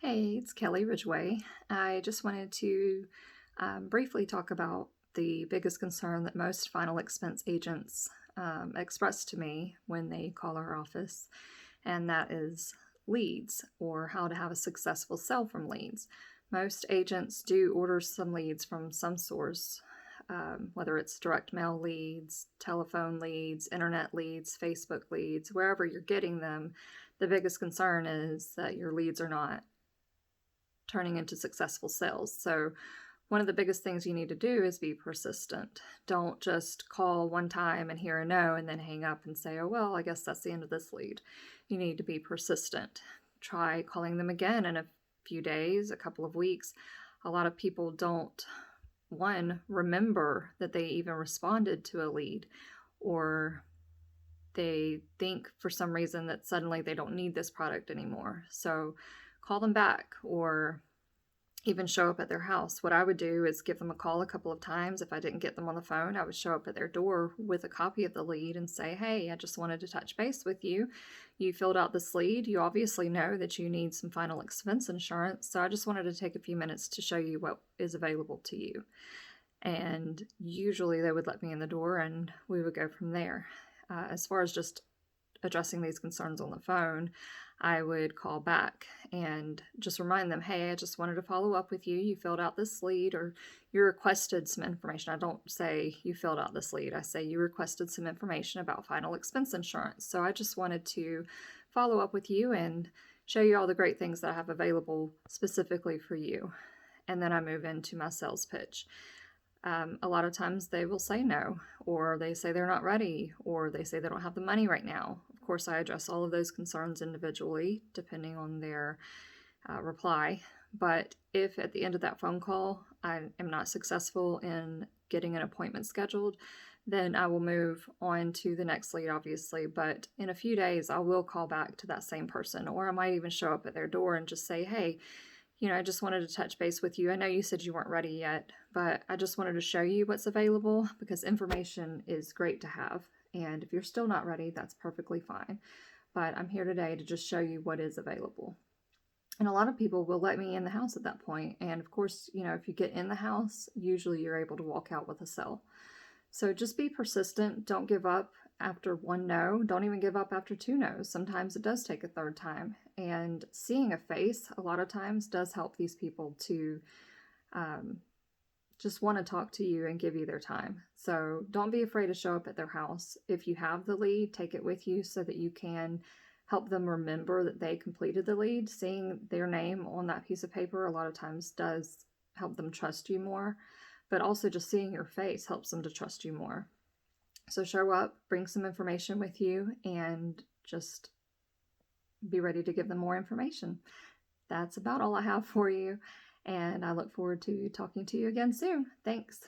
Hey, it's Kelly Ridgway. I just wanted to briefly talk about the biggest concern that most final expense agents express to me when they call our office, and that is leads or how to have a successful sell from leads. Most agents do order some leads from some source, whether it's direct mail leads, telephone leads, internet leads, Facebook leads, wherever you're getting them. The biggest concern is that your leads are not turning into successful sales. So one of the biggest things you need to do is be persistent. Don't just call one time and hear a no and then hang up and say, oh, well, I guess that's the end of this lead. You need to be persistent. Try calling them again in a few days, a couple of weeks. A lot of people don't, one, remember that they even responded to a lead, or they think for some reason that suddenly they don't need this product anymore. So call them back or even show up at their house. What I would do is give them a call a couple of times. If I didn't get them on the phone, I would show up at their door with a copy of the lead and say, hey, I just wanted to touch base with you. You filled out this lead. You obviously know that you need some final expense insurance. So I just wanted to take a few minutes to show you what is available to you. And usually they would let me in the door and we would go from there. As far as just addressing these concerns on the phone, I would call back and just remind them, hey, I just wanted to follow up with you. You filled out this lead, or you requested some information. I don't say you filled out this lead. I say you requested some information about final expense insurance. So I just wanted to follow up with you and show you all the great things that I have available specifically for you. And then I move into my sales pitch. A lot of times they will say no, or they say they're not ready, or they say they don't have the money right now. Of course, I address all of those concerns individually, depending on their reply. But if at the end of that phone call I am not successful in getting an appointment scheduled, then I will move on to the next lead, obviously. But in a few days, I will call back to that same person, or I might even show up at their door and just say, hey, I just wanted to touch base with you. I know you said you weren't ready yet, but I just wanted to show you what's available because information is great to have. And if you're still not ready, that's perfectly fine. But I'm here today to just show you what is available. And a lot of people will let me in the house at that point. And of course, if you get in the house, usually you're able to walk out with a sale. So just be persistent. Don't give up after one no. Don't even give up after two no's. Sometimes it does take a third time. And seeing a face a lot of times does help these people to just want to talk to you and give you their time. So don't be afraid to show up at their house. If you have the lead, take it with you so that you can help them remember that they completed the lead. Seeing their name on that piece of paper a lot of times does help them trust you more. But also just seeing your face helps them to trust you more. So show up, bring some information with you, and just be ready to give them more information. That's about all I have for you, and I look forward to talking to you again soon. Thanks.